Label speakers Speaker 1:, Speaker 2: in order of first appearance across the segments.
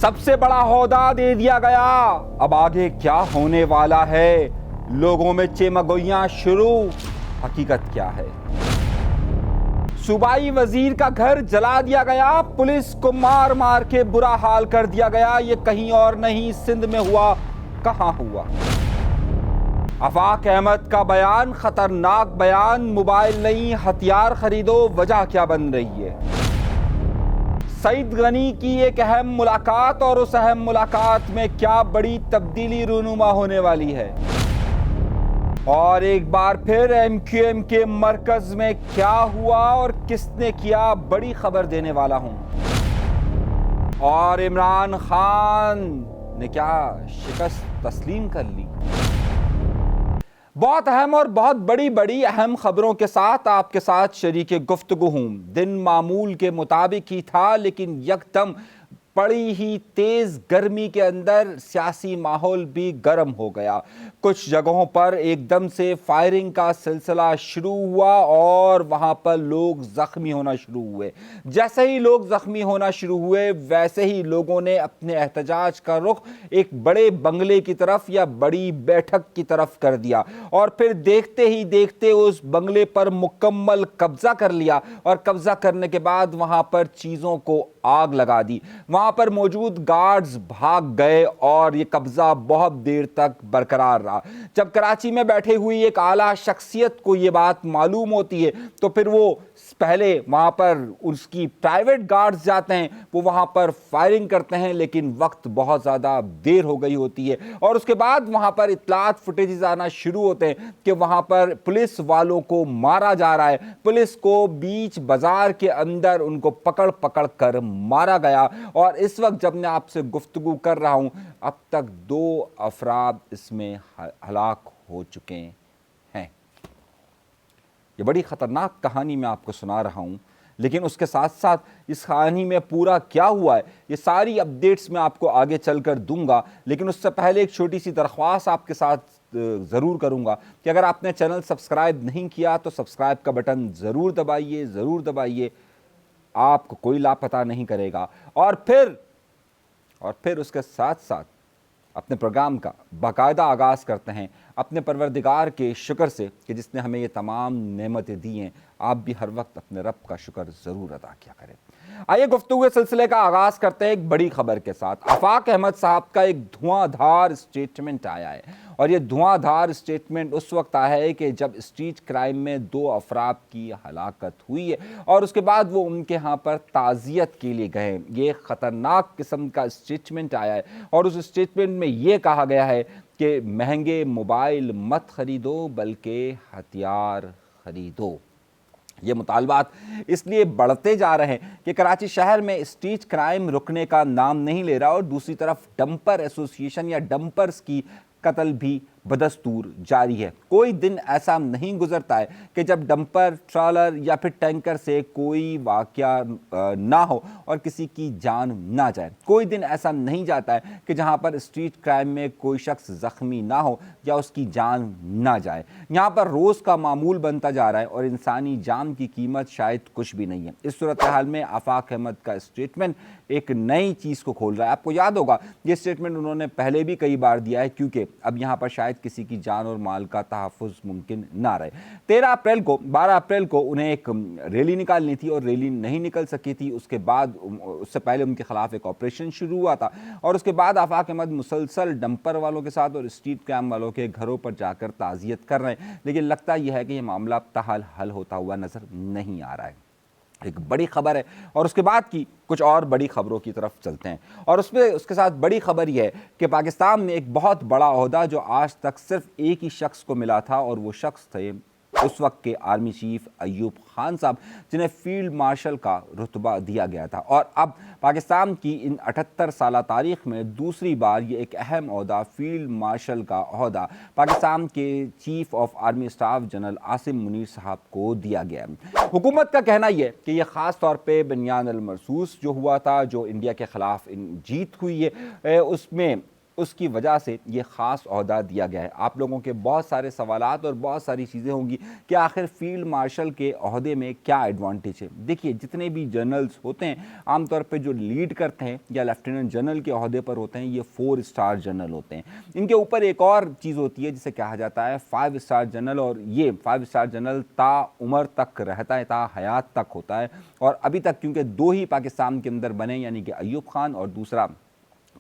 Speaker 1: सबसे बड़ा ओहदा दे दिया गया, अब आगे क्या होने वाला है? लोगों में चेमगोइयां शुरू, हकीकत क्या है? सूबाई वजीर का घर जला दिया गया, पुलिस को मार मार के बुरा हाल कर दिया गया। ये कहीं और नहीं, सिंध में हुआ। कहां हुआ? आफाक अहमद का बयान, खतरनाक बयान। मोबाइल नहीं, हथियार खरीदो, वजह क्या बन रही है? सईद गनी की एक अहम मुलाकात, और उस अहम मुलाकात में क्या बड़ी तब्दीली रूनुमा होने वाली है? और एक बार फिर एमक्यूएम के मरकज में क्या हुआ और किसने किया, बड़ी खबर देने वाला हूं। और इमरान खान ने क्या शिकस्त तस्लीम कर ली? बहुत अहम और बहुत बड़ी अहम खबरों के साथ आपके साथ शरीके गुफ्तगू हूं। दिन मामूल के मुताबिक ही था, लेकिन यकदम बड़ी ही तेज गर्मी के अंदर सियासी माहौल भी गर्म हो गया। कुछ जगहों पर एकदम से फायरिंग का सिलसिला शुरू हुआ और वहां पर लोग जख्मी होना शुरू हुए। जैसे ही लोग जख्मी होना शुरू हुए, वैसे ही लोगों ने अपने एहतजाज का रुख एक बड़े बंगले की तरफ या बड़ी बैठक की तरफ कर दिया, और फिर देखते ही देखते उस बंगले पर मुकम्मल कब्जा कर लिया। और कब्जा करने के बाद वहां पर चीजों को आग लगा दी। वहां पर मौजूद गार्ड्स भाग गए और यह कब्जा बहुत देर तक बरकरार रहा। जब कराची में बैठे हुई एक आला शख्सियत को यह बात मालूम होती है, तो फिर वो पहले वहां पर उसकी प्राइवेट गार्ड्स जाते हैं, वो वहां पर फायरिंग करते हैं, लेकिन वक्त बहुत ज्यादा देर हो गई होती है। और उसके बाद वहां पर इत्तलात फुटेजेस आना शुरू होते हैं कि वहां पर पुलिस वालों को मारा जा रहा है। पुलिस को बीच बाजार के अंदर उनको पकड़ पकड़ कर मारा गया। और इस वक्त जब मैं आपसे गुफ्तगू कर रहा हूं, अब तक 2 अफराद इसमें हलाक हो चुके हैं। ये बड़ी ख़तरनाक कहानी मैं आपको सुना रहा हूँ, लेकिन उसके साथ साथ इस कहानी में पूरा क्या हुआ है, ये सारी अपडेट्स मैं आपको आगे चलकर दूंगा। लेकिन उससे पहले एक छोटी सी दरख्वास्त आपके साथ ज़रूर करूंगा कि अगर आपने चैनल सब्सक्राइब नहीं किया तो सब्सक्राइब का बटन ज़रूर दबाइए, ज़रूर दबाइए। आपको कोई लापता नहीं करेगा। और फिर उसके साथ साथ अपने प्रोग्राम का बाकायदा आगाज़ करते हैं अपने परवरदिगार के शुक्र से कि जिसने हमें ये तमाम नेमतें दी हैं। आप भी हर वक्त अपने रब का शुक्र ज़रूर अदा किया करें। आइए गुफ्तगू के सिलसिले का आगाज़ करते हैं एक बड़ी खबर के साथ। आफाक अहमद साहब का एक धुआंधार स्टेटमेंट आया है, और ये धुआंधार स्टेटमेंट उस वक्त आया है कि जब स्ट्रीट क्राइम में 2 अफराद की हलाकत हुई है, और उसके बाद वो उनके यहाँ पर ताज़ियत के लिए गए। ये ख़तरनाक किस्म का स्टेटमेंट आया है, और उस स्टेटमेंट में ये कहा गया है कि महंगे मोबाइल मत खरीदो, बल्कि हथियार खरीदो। ये मुतालबात इसलिए बढ़ते जा रहे हैं कि कराची शहर में स्ट्रीट क्राइम रुकने का नाम नहीं ले रहा, और दूसरी तरफ डंपर एसोसिएशन या डंपर्स की कत्ल भी बदस्तूर जारी है। कोई दिन ऐसा नहीं गुजरता है कि जब डंपर, ट्रॉलर या फिर टैंकर से कोई वाकया ना हो और किसी की जान ना जाए। कोई दिन ऐसा नहीं जाता है कि जहां पर स्ट्रीट क्राइम में कोई शख्स जख्मी ना हो या उसकी जान ना जाए। यहाँ पर रोज़ का मामूल बनता जा रहा है, और इंसानी जान की कीमत शायद कुछ भी नहीं है। इस सूरत हाल में आफाक अहमद का स्टेटमेंट एक नई चीज़ को खोल रहा है। आपको याद होगा ये स्टेटमेंट उन्होंने पहले भी कई बार दिया है, क्योंकि अब यहाँ पर शायद किसी की जान और माल का तहफ़्फ़ुज़ मुमकिन ना रहे। 12 अप्रैल को उन्हें एक रैली निकालनी थी, और रैली नहीं निकल सकी थी। उसके बाद उससे पहले उनके खिलाफ एक ऑपरेशन शुरू हुआ था, और उसके बाद आफाक अहमद मुसलसल डंपर वालों के साथ और स्ट्रीट क्राइम वालों के घरों पर जाकर ताज़ियत कर रहे हैं। लेकिन लगता यह है कि यह मामला ताहाल हल होता हुआ नज़र नहीं आ रहा है। एक बड़ी खबर है, और उसके बाद की कुछ और बड़ी खबरों की तरफ चलते हैं। और उसके साथ बड़ी खबर यह है कि पाकिस्तान में एक बहुत बड़ा ओहदा जो आज तक सिर्फ एक ही शख्स को मिला था, और वो शख्स थे उस वक्त के आर्मी चीफ अयूब खान साहब, जिन्हें फील्ड मार्शल का रुतबा दिया गया था। और अब पाकिस्तान की इन 78 साल तारीख में दूसरी बार ये एक अहम ओहदा, फील्ड मार्शल का ओहदा, पाकिस्तान के chief of army staff general Asim Munir साहब को दिया गया। हुकूमत का कहना यह कि यह ख़ास तौर पर बनियान अल मरसूस जो हुआ था, जो इंडिया के ख़िलाफ़ जीत हुई है, उसमें उसकी वजह से ये ख़ास ओहदा दिया गया है। आप लोगों के बहुत सारे सवालात और बहुत सारी चीज़ें होंगी कि आखिर फील्ड मार्शल के ओहदे में क्या एडवांटेज है। देखिए, जितने भी जनरल्स होते हैं आमतौर पे जो लीड करते हैं या लेफ्टिनेंट जनरल के ओहदे पर होते हैं, ये 4 स्टार जनरल होते हैं। इनके ऊपर एक और चीज़ होती है जिसे कहा जाता है 5 स्टार जनरल, और ये 5 स्टार जनरल ता उम्र तक रहता है, ता हयात तक होता है। और अभी तक क्योंकि 2 ही पाकिस्तान के अंदर बने, यानी कि अयूब खान और दूसरा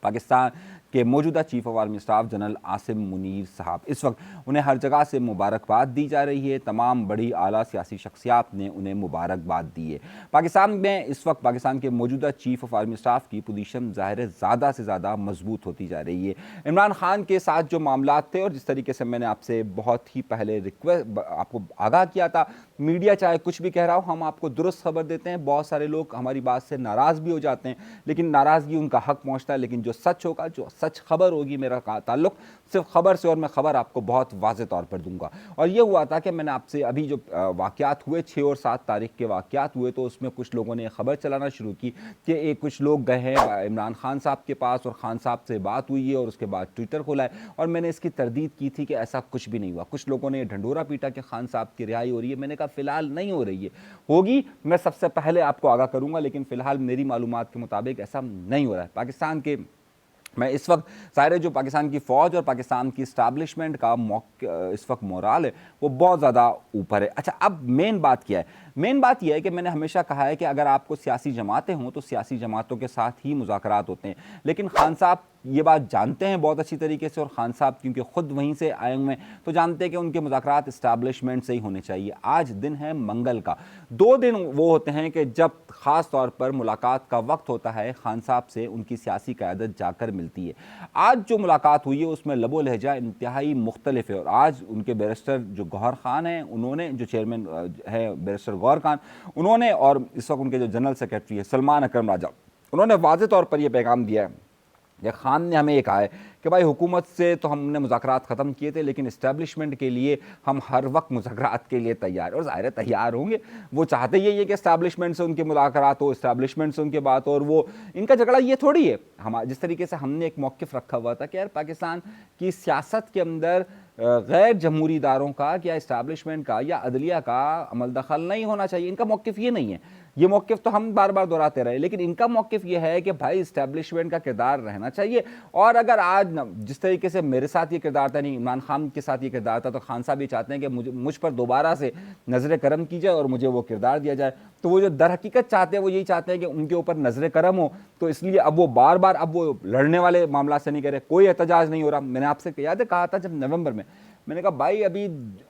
Speaker 1: पाकिस्तान के मौजूदा chief of army staff general Asim Munir साहब, इस वक्त उन्हें हर जगह से मुबारकबाद दी जा रही है। तमाम बड़ी आला सियासी शख्सियात ने उन्हें मुबारकबाद दी है। पाकिस्तान में इस वक्त पाकिस्तान के मौजूदा चीफ ऑफ आर्मी स्टाफ की पोजीशन ज़ाहिर है ज़्यादा से ज़्यादा मजबूत होती जा रही है। इमरान खान के साथ जो मामला थे और जिस तरीके से मैंने आपसे बहुत ही पहले रिक्वेस्ट आपको आगाह किया था, मीडिया चाहे कुछ भी कह रहा हो, हम आपको दुरुस्त खबर देते हैं। बहुत सारे लोग हमारी बात से नाराज़ भी हो जाते हैं, लेकिन नाराज़गी उनका हक पहुँचता है। लेकिन जो सच होगा, जो सच खबर होगी, मेरा ताल्लुक सिर्फ खबर से, और मैं खबर आपको बहुत वाज़े तौर पर दूंगा। और ये हुआ था कि मैंने आपसे अभी जो वाक़यात हुए 6 और 7 तारीख के वाक़यात हुए, तो उसमें कुछ लोगों ने खबर चलाना शुरू की कि एक कुछ लोग गए हैं इमरान खान साहब के पास और खान साहब से बात हुई है, और उसके बाद ट्विटर खोला है। और मैंने इसकी तरदीद की थी कि ऐसा कुछ भी नहीं हुआ। कुछ लोगों ने ढंढोरा पीटा कि खान साहब की रिहाई हो रही है। मैंने कहा फ़िलहाल नहीं हो रही है, होगी, मैं सबसे पहले आपको आगाह करूँगा, लेकिन फ़िलहाल मेरी मालूमात के मुताबिक ऐसा नहीं हो रहा है। पाकिस्तान के मैं इस वक्त ज़ाहिर है जो पाकिस्तान की फ़ौज और पाकिस्तान की इस्टेब्लिशमेंट का इस वक्त मोराल है वो बहुत ज़्यादा ऊपर है। अच्छा, अब मेन बात क्या है? मेन बात यह है कि मैंने हमेशा कहा है कि अगर आपको सियासी जमातें हों तो सियासी जमातों के साथ ही मुज़ाकरात होते हैं। लेकिन खान साहब ये बात जानते हैं बहुत अच्छी तरीके से, और खान साहब क्योंकि ख़ुद वहीं से आए हुए हैं तो जानते हैं कि उनके मुज़ाकरात इस्टेब्लिशमेंट से ही होने चाहिए। आज दिन है मंगल का। 2 दिन वो होते हैं कि जब ख़ास तौर पर मुलाकात का वक्त होता है, खान साहब से उनकी सियासी क़यादत जाकर मिलती है। आज जो मुलाकात हुई है उसमें लबो लहजा इंतहाई मुख्तलिफ है, और आज उनके बैरिस्टर जो गौहर खान हैं, उन्होंने, जो चेयरमैन है बैरिस्टर गौहर खान, उन्होंने, और इस वक्त उनके जो जनरल सेक्रेटरी है सलमान अकरम राजा, उन्होंने वाज़े तौर पर यह पैगाम दिया है कि खान ने हमें ये कहा है कि भाई हुकूमत से तो हमने मुज़ाकरात ख़त्म किए थे, लेकिन इस्टेब्लिशमेंट के लिए हम हर वक्त मुज़ाकरात के लिए तैयार, और ज़ाहिर तैयार होंगे। वो चाहते यही है कि इस्टेब्लिशमेंट से उनके मुज़ाकरात हो, इस्टेब्लिशमेंट से उनके बात हो, और वो इनका झगड़ा ये थोड़ी है। हम जिस तरीके से हमने एक मौक़िफ़ रखा हुआ था कि यार पाकिस्तान की सियासत के अंदर गैर जमहूरी इदारों का या इस्टेब्लिशमेंट का या अदलिया का अमल दखल नहीं होना चाहिए, इनका मौक़िफ़ ये नहीं है। ये मौक़िफ़ तो हम बार बार दोहराते रहे, लेकिन इनका मौक़िफ़ ये है कि भाई इस्टेब्लिशमेंट का किरदार रहना चाहिए। और अगर आज जिस तरीके से मेरे साथ ये किरदार था, नहीं इमरान खान के साथ ये किरदार था, तो खान साहब ये चाहते हैं कि मुझ पर दोबारा से नज़र करम की जाए और मुझे वो किरदार दिया जाए। तो वो जो दर हकीकत चाहते हैं वो यही चाहते हैं कि उनके ऊपर नज़र करम हो, तो इसलिए अब वो बार बार अब वो लड़ने वाले मामला से नहीं करे, कोई एहतजाज नहीं हो रहा। मैंने आपसे याद है कहा था जब नवंबर में, मैंने कहा भाई अभी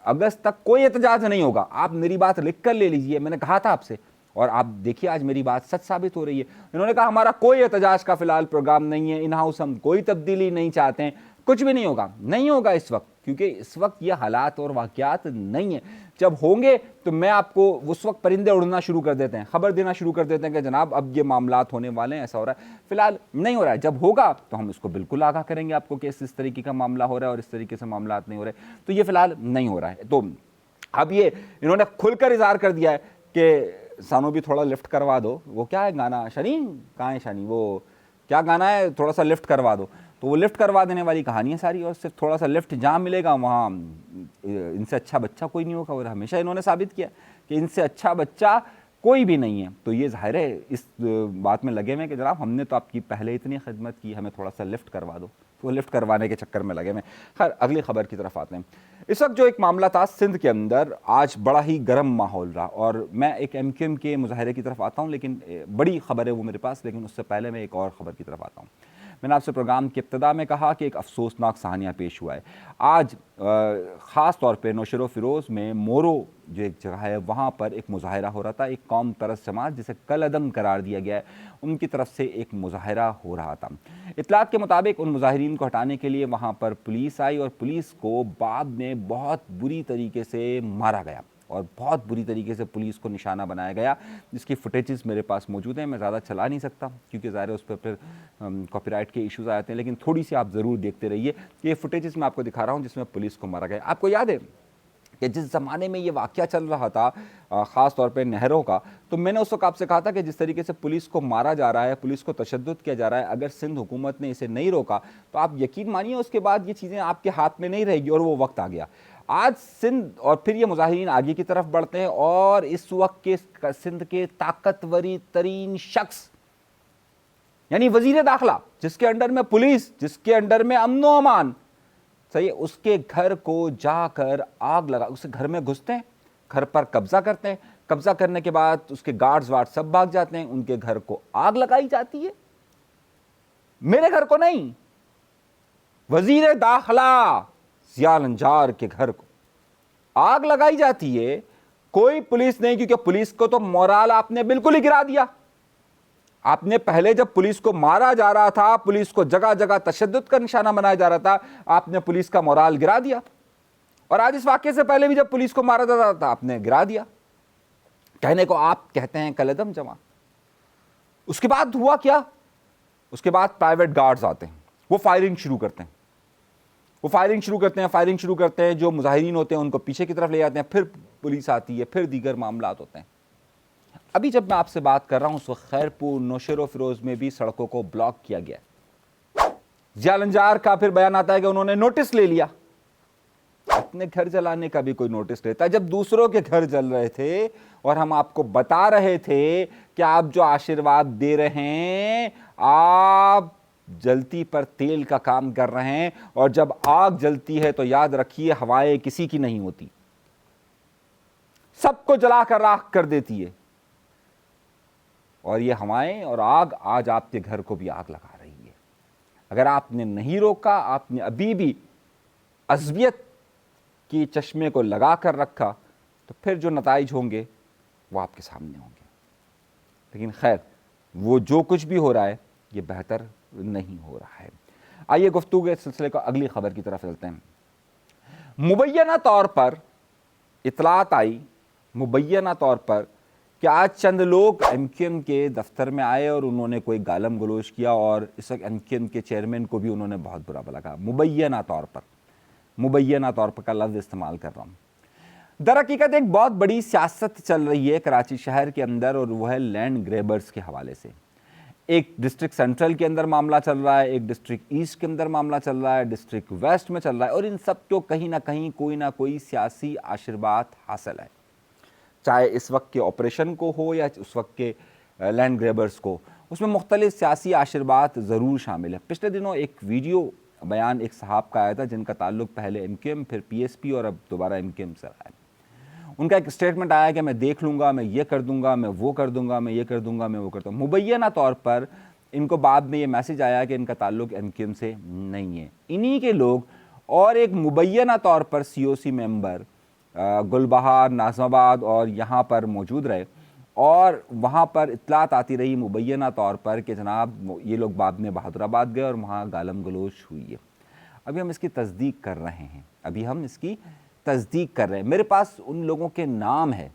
Speaker 1: अगस्त तक कोई एहतजाज नहीं होगा, आप मेरी बात लिख कर ले लीजिए, मैंने कहा था आपसे, और आप देखिए आज मेरी बात सच साबित हो रही है। इन्होंने कहा हमारा कोई एहतजाज का फिलहाल प्रोग्राम नहीं है, इन हाउस हम कोई तब्दीली नहीं चाहते हैं, कुछ भी नहीं होगा, नहीं होगा इस वक्त, क्योंकि इस वक्त ये हालात और वाक़यात नहीं है। जब होंगे तो मैं आपको, उस वक्त परिंदे उड़ना शुरू कर देते हैं, खबर देना शुरू कर देते हैं कि जनाब अब ये मामलात होने वाले हैं, ऐसा हो रहा है। फिलहाल नहीं हो रहा है, जब होगा तो हम इसको बिल्कुल आगाह करेंगे आपको कि इस तरीके का मामला हो रहा है और इस तरीके से मामलात नहीं हो रहे। तो ये फिलहाल नहीं हो रहा है। तो अब ये इन्होंने खुलकर इज़हार कर दिया है कि सानू भी थोड़ा लिफ्ट करवा दो। वो क्या है गाना, शनी कहाँ है, शनी वो क्या गाना है, थोड़ा सा लिफ्ट करवा दो। तो वो लिफ्ट करवा देने वाली कहानी है सारी, और सिर्फ थोड़ा सा लिफ्ट जहाँ मिलेगा वहाँ इनसे अच्छा बच्चा कोई नहीं होगा। और हमेशा इन्होंने साबित किया कि इनसे अच्छा बच्चा कोई भी नहीं है। तो ये ज़ाहिर है इस बात में लगे हुए कि जनाब हमने तो आपकी पहले इतनी खिदमत की, हमें थोड़ा सा लिफ्ट करवा दो। तो वो लिफ्ट करवाने के चक्कर में लगे हुए। खैर अगली खबर की तरफ आते हैं। इस वक्त जो एक मामला था सिंध के अंदर, आज बड़ा ही गर्म माहौल रहा, और मैं एक MQM के मुजाहरे की तरफ आता हूँ, लेकिन बड़ी खबर है वो मेरे पास, लेकिन उससे पहले मैं एक और ख़बर की तरफ आता हूँ। मैंने आपसे प्रोग्राम की इब्तिदा में कहा कि एक अफसोसनाक सानिया पेश हुआ है। आज ख़ास तौर पे नौशेरो फ़िरोज़ में मोरो जो एक जगह है वहाँ पर एक मुजाहिरा हो रहा था। एक कौम तरस जमात जिसे कल अदम करार दिया गया है, उनकी तरफ से एक मुजाहिरा हो रहा था। इत्तलात के मुताबिक उन मुजाहिरीन को हटाने के लिए वहाँ पर पुलिस आई, और पुलिस को बाद में बहुत बुरी तरीके से मारा गया, और बहुत बुरी तरीके से पुलिस को निशाना बनाया गया, जिसकी फुटेजेस मेरे पास मौजूद हैं। मैं ज़्यादा चला नहीं सकता क्योंकि ज़ाहिर है उस पर फिर कॉपीराइट के इश्यूज़ आते हैं, लेकिन थोड़ी सी आप ज़रूर देखते रहिए। ये फुटेजेस मैं आपको दिखा रहा हूँ जिसमें पुलिस को मारा गया। आपको याद है कि जिस ज़माने में ये वाक़या चल रहा था ख़ास तौर पे नहरों का, तो मैंने उस वक्त आपसे कहा था कि जिस तरीके से पुलिस को मारा जा रहा है, पुलिस को तशद्दुद किया जा रहा है, अगर सिंध हुकूमत ने इसे नहीं रोका तो आप यकीन मानिए उसके बाद ये चीज़ें आपके हाथ में नहीं रहेगी, और वो वक्त आ गया। आज सिंध और फिर ये मुजाहिरीन आगे की तरफ बढ़ते हैं, और इस वक्त के सिंध के ताकतवरी तरीन शख्स यानी वजीर दाखिला, जिसके अंडर में पुलिस, जिसके अंडर में अमन व अमान, सही है, उसके घर को जाकर आग लगा, उसके घर में घुसते हैं, घर पर कब्जा करते हैं, कब्जा करने के बाद उसके गार्ड्स वार्ड सब भाग जाते हैं, उनके घर को आग लगाई जाती है। मेरे घर को नहीं, वजीर दाखिला जिया लंजार के घर को आग लगाई जाती है। कोई पुलिस नहीं, क्योंकि पुलिस को तो मोराल आपने बिल्कुल ही गिरा दिया। आपने पहले जब पुलिस को मारा जा रहा था, पुलिस को जगह जगह तशद्दुद का निशाना बनाया जा रहा था, आपने पुलिस का मोराल गिरा दिया। और आज इस वाक्य से पहले भी जब पुलिस को मारा जा रहा था, आपने गिरा दिया। कहने को आप कहते हैं कलदम जमा। उसके बाद हुआ क्या? उसके बाद प्राइवेट गार्ड्स आते हैं, वो फायरिंग शुरू करते हैं, फायरिंग शुरू करते हैं। जो मुजाहिरीन होते हैं उनको पीछे की तरफ ले जाते हैं, फिर पुलिस आती है, फिर दीगर मामलात होते हैं। अभी जब मैं आपसे बात कर रहा हूं, उस वक्त खैरपुर, नौशेरो फिरोज में भी सड़कों को ब्लॉक किया गया। जिया लंजार का फिर बयान आता है कि उन्होंने नोटिस ले लिया। अपने घर जलाने का भी कोई नोटिस लेता है, जब दूसरों के घर जल रहे थे और हम आपको बता रहे थे कि आप जो आशीर्वाद दे रहे हैं, आप जलती पर तेल का काम कर रहे हैं, और जब आग जलती है तो याद रखिए हवाएं किसी की नहीं होती, सबको जलाकर राख कर देती है। और ये हवाएं और आग आज आपके घर को भी आग लगा रही है। अगर आपने नहीं रोका, आपने अभी भी अज़बियत की चश्मे को लगा कर रखा, तो फिर जो नताइज होंगे वो आपके सामने होंगे। लेकिन खैर, वो जो कुछ भी हो रहा है ये बेहतर नहीं हो रहा है। आइए गुफ्तगू के सिलसिले को अगली खबर की तरफ चलते हैं। मुबैना तौर पर इतलात आई, मुबैना तौर पर, कि आज चंद लोग एमक्यूएम के दफ्तर में आए और उन्होंने कोई गालम गलोच किया, और इस वक्त एमक्यूएम के चेयरमैन को भी उन्होंने बहुत बुरा लगा। मुबैना तौर पर का लफ्ज़ इस्तेमाल कर रहा हूँ। दरहकीकत एक बहुत बड़ी सियासत चल रही है कराची शहर के अंदर, और वह है लैंड ग्रेबर्स के हवाले से। एक डिस्ट्रिक्ट सेंट्रल के अंदर मामला चल रहा है, एक डिस्ट्रिक्ट ईस्ट के अंदर मामला चल रहा है, डिस्ट्रिक्ट वेस्ट में चल रहा है, और इन सब को कहीं ना कोई सियासी आशीर्वाद हासिल है। चाहे इस वक्त के ऑपरेशन को हो या उस वक्त के लैंड ग्रेबर्स को, उसमें मुख्तलिफ सियासी आशीर्वाद ज़रूर शामिल है। पिछले दिनों एक वीडियो बयान एक साहब का आया था, जिनका ताल्लुक पहले एमक्यूएम, फिर पीएसपी और अब दोबारा एमक्यूएम से रहा है। उनका एक स्टेटमेंट आया कि मैं देख लूँगा, मैं ये कर दूँगा, मैं वो कर दूँगा, मैं ये कर दूँगा, मैं वो करता हूँ। मुबैना तौर पर इनको बाद में ये मैसेज आया कि इनका ताल्लुक एमक्यूएम से नहीं है। इन्हीं के लोग और एक मुबैना तौर पर सीओसी मेंबर गुलबहार, नाज़माबाद और यहाँ पर मौजूद रहे, और वहाँ पर इत्तलात आती रही मुबैना तौर पर कि जनाब ये लोग बाद में बहादुराबाद गए और वहाँ गालम गलोच हुई है। अभी हम इसकी तस्दीक कर रहे हैं, मेरे पास उन लोगों के नाम है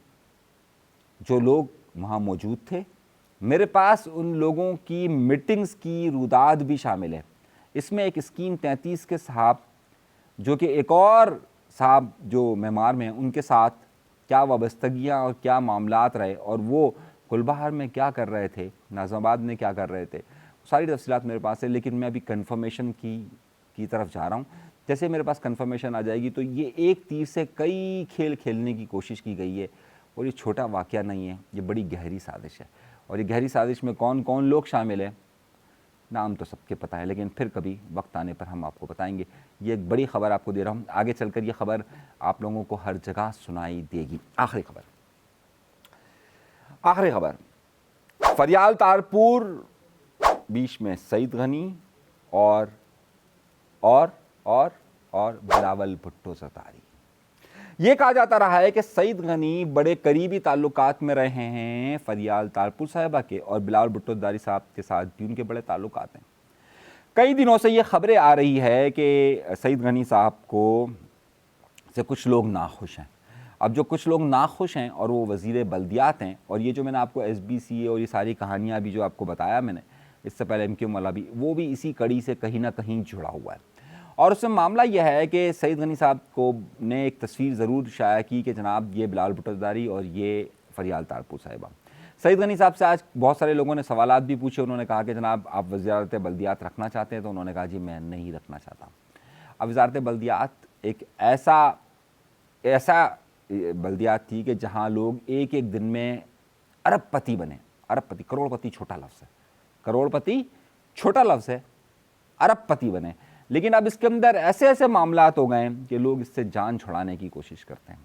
Speaker 1: जो लोग वहाँ मौजूद थे, मेरे पास उन लोगों की मीटिंग्स की रुदाद भी शामिल है। इसमें एक स्कीम 33 के साहब, जो कि एक और साहब जो मेमार में, उनके साथ क्या वाबस्तगियाँ और क्या मामलात रहे, और वो गुलबहार में क्या कर रहे थे, नाज़माबाद में क्या कर रहे थे, सारी तफसीलात मेरे पास है। लेकिन मैं अभी कन्फर्मेशन की तरफ जा रहा हूँ। जैसे मेरे पास कन्फर्मेशन आ जाएगी तो ये एक तीर से कई खेल खेलने की कोशिश की गई है, और ये छोटा वाक़या नहीं है, ये बड़ी गहरी साजिश है। और ये गहरी साजिश में कौन कौन लोग शामिल हैं, नाम तो सबके पता है, लेकिन फिर कभी वक्त आने पर हम आपको बताएंगे। ये एक बड़ी खबर आपको दे रहा हूँ, आगे चलकर ये खबर आप लोगों को हर जगह सुनाई देगी। आखिरी खबर, फरियाल तारपुर बीच में सईद गनी और बिलावल भुट्टो ज़रदारी। ये कहा जाता रहा है कि सईद गनी बड़े करीबी ताल्लुकात में रहे हैं फरियाल तारपुर साहिबा के, और बिलावल भुट्टो ज़रदारी साहब के साथ भी उनके बड़े ताल्लुकात हैं। कई दिनों से ये खबरें आ रही है कि सईद गनी साहब को से कुछ लोग नाखुश हैं। अब जो कुछ लोग नाखुश हैं और वो वज़ीर बल्दियात हैं, और ये जो मैंने आपको SBCA और ये सारी कहानियाँ भी जो आपको बताया मैंने इससे पहले एमक्यूएम वाला भी, वो भी इसी कड़ी से कहीं ना कहीं जुड़ा हुआ है। और उसमें मामला यह है कि सईद गनी साहब को ने एक तस्वीर ज़रूर शाया की कि जनाब ये बिलाल भुट्टो ज़रदारी और ये फरियाल तारपुर साहिबा। सईद गनी साहब से आज बहुत सारे लोगों ने सवालात भी पूछे। उन्होंने कहा कि जनाब आप वज़ारत बल्दियात रखना चाहते हैं, तो उन्होंने कहा जी मैं नहीं रखना चाहता। अब वज़ारत बल्दियात एक ऐसा बल्दियात थी कि जहाँ लोग एक एक दिन में अरबपति बने। अरबपति, करोड़पति छोटा लफ्ज़ है, करोड़पति छोटा लफ्ज़ है, अरबपति बने। लेकिन अब इसके अंदर ऐसे ऐसे मामलात हो गए हैं कि लोग इससे जान छुड़ाने की कोशिश करते हैं।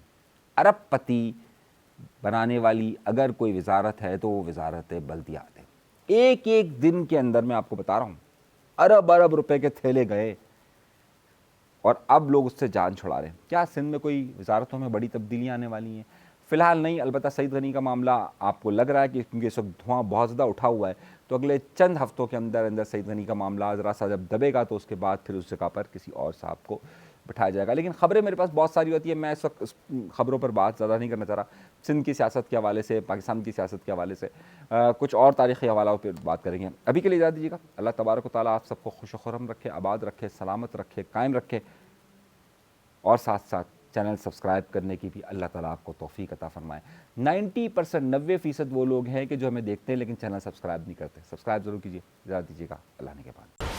Speaker 1: अरबपति बनाने वाली अगर कोई वजारत है तो वो वजारत बल्दियात है। एक एक दिन के अंदर मैं आपको बता रहा हूँ अरब अरब रुपए के थैले गए और अब लोग उससे जान छुड़ा रहे हैं। क्या सिंध में कोई वजारतों में बड़ी तब्दीलियाँ आने वाली हैं? फ़िलहाल नहीं। अलबत्ता सईद गनी का मामला आपको लग रहा है कि क्योंकि इस वक्त धुआं बहुत ज़्यादा उठा हुआ है, तो अगले चंद हफ्तों के अंदर अंदर सईद गनी का मामला ज़रा सा जब दबेगा तो उसके बाद फिर उस जगह पर किसी और साहब को बिठाया जाएगा। लेकिन ख़बरें मेरे पास बहुत सारी होती है, मैं इस वक्त ख़बरों पर बात ज़्यादा नहीं करना चाह रहा। सिंध की सियासत के हवाले से, पाकिस्तान की सियासत के हवाले से कुछ और तारीख़ी हवालों पर बात करेंगे। अभी के लिए इजाज़त दीजिएगा। अल्लाह तबारक व तआला आप सबको खुश व खुर्रम रखे, आबाद रखे, सलामत रखे, कायम रखे, और साथ साथ चैनल सब्सक्राइब करने की भी अल्लाह ताला आपको तौफीक अता फरमाए। 90% 90% वो लोग हैं कि जो हमें देखते हैं लेकिन चैनल सब्सक्राइब नहीं करते। सब्सक्राइब ज़रूर कीजिए। इजाज़त दीजिएगा। अल्लाह ने के बाद।